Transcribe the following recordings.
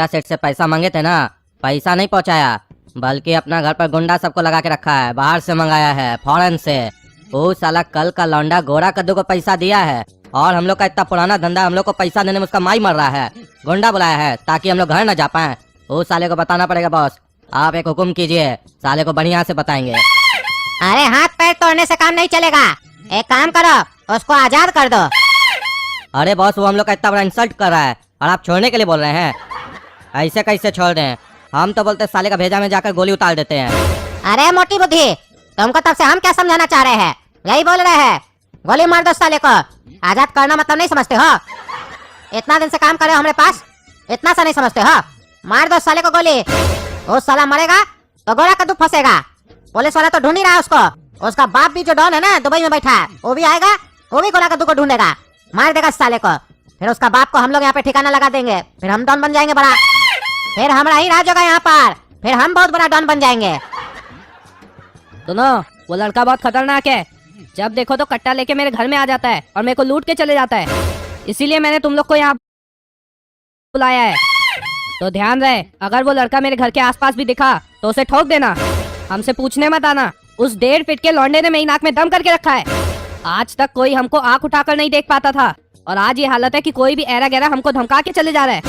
सेठ से पैसा मांगे थे ना, पैसा नहीं पहुंचाया, बल्कि अपना घर पर गुंडा सबको लगा के रखा है, बाहर से मंगाया है, फॉरेन से। वो साला कल का लौंडा गोरा कद्दू को पैसा दिया है, और हम लोग का इतना पुराना धंधा, हम लोग को पैसा देने में उसका माई मर रहा है। गुंडा बुलाया है ताकि हम लोग घर न जा पाए। वो साले को बताना पड़ेगा बॉस, आप एक हुक्म कीजिए, साले को बढ़िया से बताएंगे। अरे हाथ पैर तोड़ने से काम नहीं चलेगा, एक काम करो, उसको आजाद कर दो। अरे बॉस, वो हम लोग का इतना बड़ा इंसल्ट कर रहा है और आप छोड़ने के लिए बोल रहे हैं? ऐसे कैसे छोड़ दें? हम तो बोलते साले का भेजा में जाकर गोली उतार देते हैं। अरे मोटी बुद्धि, तुमको तब से हम क्या समझाना चाह रहे हैं? यही बोल रहे हैं, गोली मार दो साले को। आजाद करना मतलब नहीं समझते हो? इतना दिन से काम कर रहे हो हमारे पास, इतना सा नहीं समझते हो? मार दो साले को गोली। वो साला मरेगा तो गोरा कद्दू फंसेगा। पुलिस वाला तो ढूंढ ही रहा है उसको। उसका बाप भी जो डॉन है ना, दुबई में बैठा है, वो भी आएगा, वो भी गोरा कद्दू को ढूंढेगा, मार देगा साले को। फिर उसका बाप को हम लोग यहाँ पे ठिकाना लगा देंगे, फिर हम डॉन बन जाएंगे बड़ा, फिर हमारा ही राज होगा यहाँ पर, फिर हम बहुत बड़ा डॉन बन जाएंगे। सुनो, वो लड़का बहुत खतरनाक है, जब देखो तो कट्टा लेके मेरे घर में आ जाता है और मेरे को लूट के चले जाता है। इसीलिए मैंने तुम लोग को यहाँ बुलाया है। तो ध्यान रहे, अगर वो लड़का मेरे घर के आसपास भी दिखा तो उसे ठोक देना, हमसे पूछने मत आना। उस 1.5 फीट के लौंडे ने मेरी नाक में दम करके रखा है। आज तक कोई हमको आंख उठाकर नहीं देख पाता था, और आज ये हालत है कि कोई भी ऐरा गैरा हमको धमका के चले जा रहा है,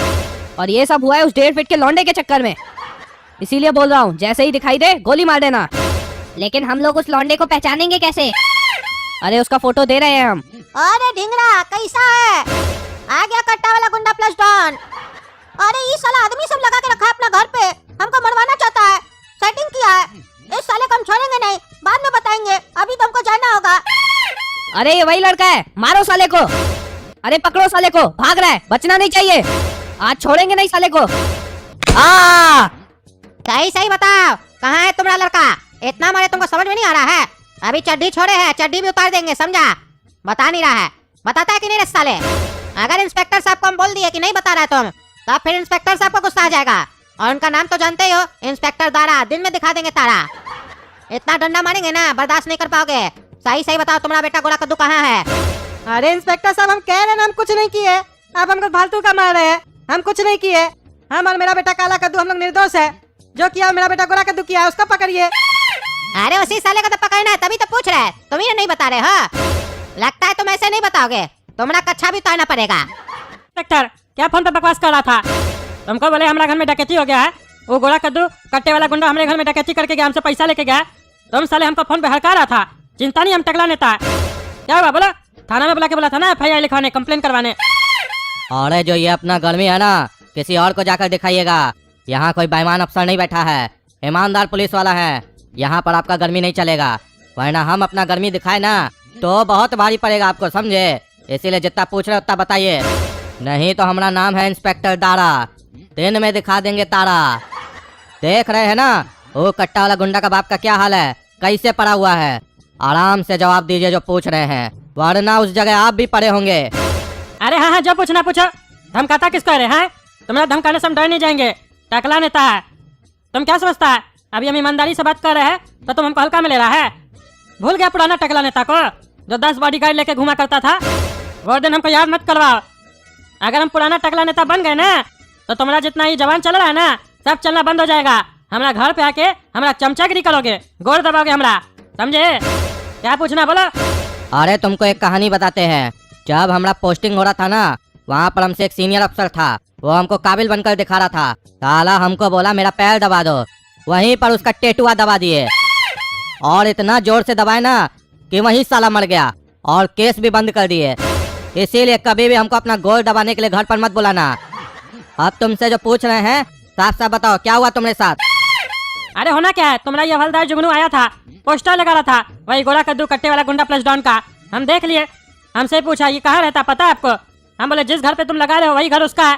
और ये सब हुआ है उस 1.5 फीट के लौंडे के चक्कर में। इसीलिए बोल रहा हूँ, जैसे ही दिखाई दे गोली मार देना। लेकिन हम लोग उस लौंडे को पहचानेंगे कैसे? अरे उसका फोटो दे रहे हैं हम। अरे ढिंगरा कैसा है? आ गया कट्टा वाला गुंडा प्लस डॉन। अरे ये साला आदमी सब लगा के रखा है अपना घर पे, हमको मरवाना चाहता है, सेटिंग किया है। इस साले को हम छोड़ेंगे नहीं, बाद में बताएंगे, अभी तुमको जाना होगा। अरे ये वही लड़का है, मारो साले को। अरे पकड़ो साले को, भाग रहा है, बचना नहीं चाहिए, आज छोड़ेंगे नहीं साले को। सही सही बताओ, कहाँ है तुम्हारा लड़का? इतना मारे तुमको समझ में नहीं आ रहा है? अभी चड्डी छोड़े हैं, चड्डी भी उतार देंगे, समझा? बता नहीं रहा है, बताता है कि नहीं रे साले? अगर इंस्पेक्टर साहब को हम बोल दिए कि नहीं बता रहा है तुम, तब फिर इंस्पेक्टर साहब को गुस्सा आ जाएगा, और उनका नाम तो जानते ही हो, इंस्पेक्टर दारा, दिन में दिखा देंगे तारा। इतना डंडा मारेंगे ना, बर्दाश्त नहीं कर पाओगे। सही सही बताओ, तुम्हारा बेटा गोरा कद्दू कहाँ है? अरे इंस्पेक्टर साहब, हम कह रहे हैं हम कुछ नहीं किए, आप हमको फालतू का मार रहे हैं। हम कुछ नहीं किए, हम और मेरा बेटा काला कद्दू हम लोग निर्दोष है। जो किया मेरा बेटा गोरा कद्दू किया, उसको पकड़िए। अरे उसी साले को तो पकड़ना है, तभी तो पूछ रहे हैं, तुम ही नहीं बता रहे हो। लगता है तुम ऐसे नहीं बताओगे, तुम्हारा कच्छा भी उतारना पड़ेगा। इंस्पेक्टर, क्या फोन पे बकवास कर रहा था? तुमको बोले हमारा घर में डकैती हो गया है, वो गोरा कद्दू कट्टे वाला गुंडा हमारे घर में डकैती करके गया, हमसे पैसा लेके गया। तुम साले हमको फोन पे हड़का रहा था, चिंता नहीं, हम टकला नेता है। क्या हुआ बोला? थाना में बुला के बोला था ना, FIR लिखवाने, कंप्लेन करवाने। अरे जो ये अपना गर्मी है ना, किसी और को जाकर दिखाइएगा। यहाँ कोई बेईमान अफसर नहीं बैठा है, ईमानदार पुलिस वाला है। यहाँ पर आपका गर्मी नहीं चलेगा, वरना हम अपना गर्मी दिखाए ना तो बहुत भारी पड़ेगा आपको, समझे? इसीलिए जितना पूछ रहे उतना बताइए, नहीं तो हमारा नाम है इंस्पेक्टर दारा, दिन में दिखा देंगे तारा। देख रहे हैं ना वो कट्टा वाला गुंडा का बाप का क्या हाल है, कैसे पड़ा हुआ है। आराम से जवाब दीजिए जो पूछ रहे हैं, वरना उस जगह आप भी पड़े होंगे। अरे हाँ हाँ, जो पूछना पूछो। धमकाता किसको है? हैं, तुम्हारा धमकाने से हम डर नहीं जाएंगे, टकला नेता है। तुम क्या समझता है, अभी हम ईमानदारी से बात कर रहे हैं तो तुम हमको हल्का में ले रहा है? भूल गया पुराना टकला नेता को जो 10 बॉडीगार्ड लेके घुमा करता था? वो दिन हमको याद मत करवाओ। अगर हम पुराना टकला नेता बन गए ना, तो तुम्हारा जितना ही जवान चल रहा है ना, सब चलना बंद हो जाएगा। हमारा घर पे आके हमारा चमचागिरी करोगे, गोर दबाओगे हमारा, समझे? क्या पूछना बोलो। अरे तुमको एक कहानी बताते हैं। जब हमारा पोस्टिंग हो रहा था ना, वहाँ पर हमसे एक सीनियर अफसर था, वो हमको काबिल बनकर दिखा रहा था। साला हमको बोला मेरा पैर दबा दो, वहीं पर उसका टेटुआ दबा दिए, और इतना जोर से दबाए ना कि वहीं साला मर गया, और केस भी बंद कर दिए। इसीलिए कभी भी हमको अपना गोल दबाने के लिए घर पर मत बुलाना। अब तुमसे जो पूछ रहे हैं, साफ साफ बताओ क्या हुआ तुम्हारे साथ? अरे होना क्या है, तुम्हारा ये हवलदार जुगनू आया था, पोस्टर लगा रहा था, वही गोरा कद्दू कट्टे वाला गुंडा प्लस डॉन का। हम देख लिए, हमसे पूछा ये कहाँ रहता पता है आपको? हम बोले जिस घर पे तुम लगा रहे हो वही घर उसका है।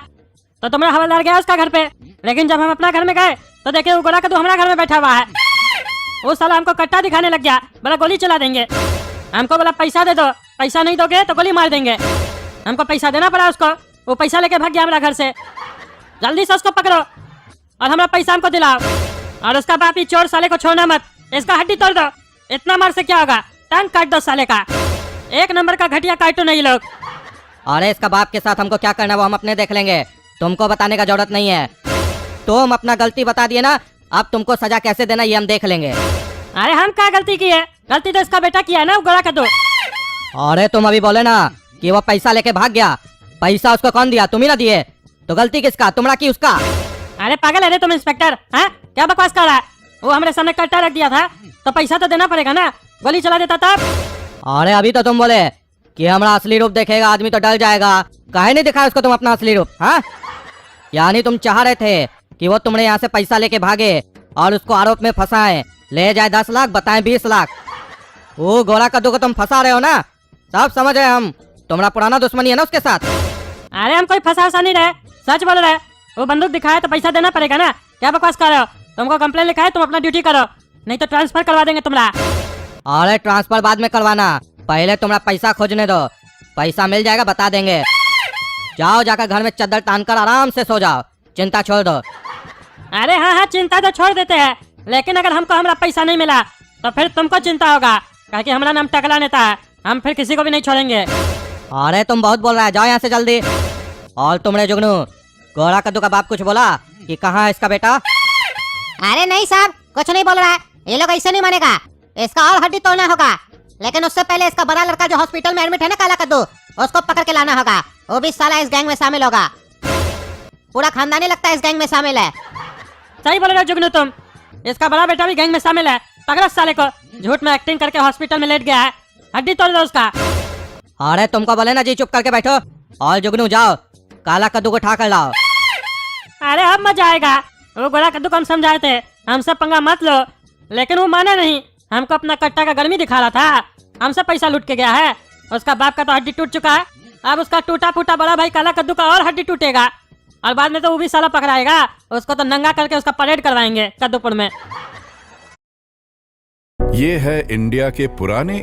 तो तुम्हारा हवलदार गया उसका घर पे, लेकिन जब हम अपना घर में गए तो देखे वो गोरा कद्दू हमारा घर में बैठा हुआ है। वो साला हमको कट्टा दिखाने लग गया, बोला गोली चला देंगे। हमको बोला पैसा दे दो, पैसा नहीं दोगे तो गोली मार देंगे। हमको पैसा देना पड़ा उसको, वो पैसा लेके भाग गया हमारा घर से। जल्दी से उसको पकड़ो और हमारा पैसा हमको दिलाओ, और उसका बाप ही चोर साले को छोड़ना मत, इसका हड्डी तोड़ दो। इतना मार से क्या होगा, टंग काट दो साले का। एक नंबर का घटिया काटो नहीं लोग। अरे इसका बाप के साथ हमको क्या करना है वो हम अपने देख लेंगे, तुमको बताने का जरूरत नहीं है। तुम अपना गलती बता दिए ना, अब तुमको सजा कैसे देना ये हम देख लेंगे। अरे हम क्या गलती की है? गलती तो इसका बेटा किया है ना, वो गोरा कद्दू। अरे तुम अभी बोले ना कि वो पैसा लेके भाग गया, पैसा उसको कौन दिया? तुम ही ना दिए, तो गलती किसका, तुम्हारा की उसका? अरे पागल है रे तुम इंस्पेक्टर, हैं? क्या बकवास कर रहा है? वो हमारे सामने कट्टा रख दिया था तो पैसा तो देना पड़ेगा ना, गोली चला देता तब। अरे अभी तो तुम बोले कि हमारा असली रूप देखेगा आदमी तो डर जाएगा, काहे नहीं दिखाया उसको तुम अपना असली रूप? हाँ, यानी तुम चाह रहे थे कि वो तुम्हारे यहाँ से पैसा लेके भागे और उसको आरोप में फंसाए, ले जाए 10 लाख बताएं 20 लाख। वो गोरा कद्दू को तुम फंसा रहे हो ना, सब समझ रहे हम, तुम्हारा पुराना दुश्मनी है ना उसके साथ। अरे हम कोई फंसा नहीं रहे, सच बोल रहे। वो बंदूक दिखाया तो पैसा देना पड़ेगा ना, क्या बकवास कर रहे हो? तुमको कंप्लेन लिखा है, तुम अपना ड्यूटी करो, नहीं तो ट्रांसफर करवा देंगे तुम्हारा। अरे ट्रांसफर बाद में करवाना, पहले तुम्हारा पैसा खोजने दो, पैसा मिल जाएगा बता देंगे। जाओ जाकर घर में चद्दर तान कर आराम से सो जाओ, चिंता छोड़ दो। अरे हाँ हाँ, चिंता तो छोड़ देते हैं, लेकिन अगर हमको हमारा पैसा नहीं मिला तो फिर तुमको चिंता होगा, क्योंकि हमारा नाम टकला नेता है, हम फिर किसी को भी नहीं छोड़ेंगे। अरे तुम बहुत बोल रहा है, जाओ यहाँ से जल्दी। और तुमने जुगनू गोरा कद्दू का बाप कुछ बोला कि कहाँ है इसका बेटा? अरे नहीं साहब, कुछ नहीं बोल रहा है, ये लोग ऐसे नहीं मानेगा, इसका और हड्डी तोड़ना होगा, लेकिन उससे पहले इसका बड़ा लड़का जो हॉस्पिटल में एडमिट है ना काला कद्दू, उसको पकड़ के लाना होगा। वो भी साला इस गैंग में शामिल होगा, पूरा खानदान ही लगता है इस गैंग में शामिल है। सही बोल रहे हो जुगनू तुम, इसका बड़ा बेटा भी गैंग में शामिल है। पकड़ो साले को, झूठ में एक्टिंग करके हॉस्पिटल में लेट गया है, हड्डी तोड़ दो उसका। अरे तुमको बोले ना जी चुप करके बैठो, और जुगनू जाओ काला कद्दू को उठा कर लाओ। अरे अब मजा आएगा, वो गोरा कद्दू को हम समझाए थे हमसे पंगा मत लो, लेकिन वो माना नहीं, हमको अपना कट्टा का गर्मी दिखा रहा था, हमसे पैसा लूट के गया है। उसका बाप का तो हड्डी टूट चुका है, अब उसका टूटा फूटा बड़ा भाई काला कद्दू का और हड्डी टूटेगा, और बाद में तो वो भी साला पकड़ाएगा, उसको तो नंगा करके उसका परेड करवाएंगे कद्दूपुर में। ये है इंडिया के पुराने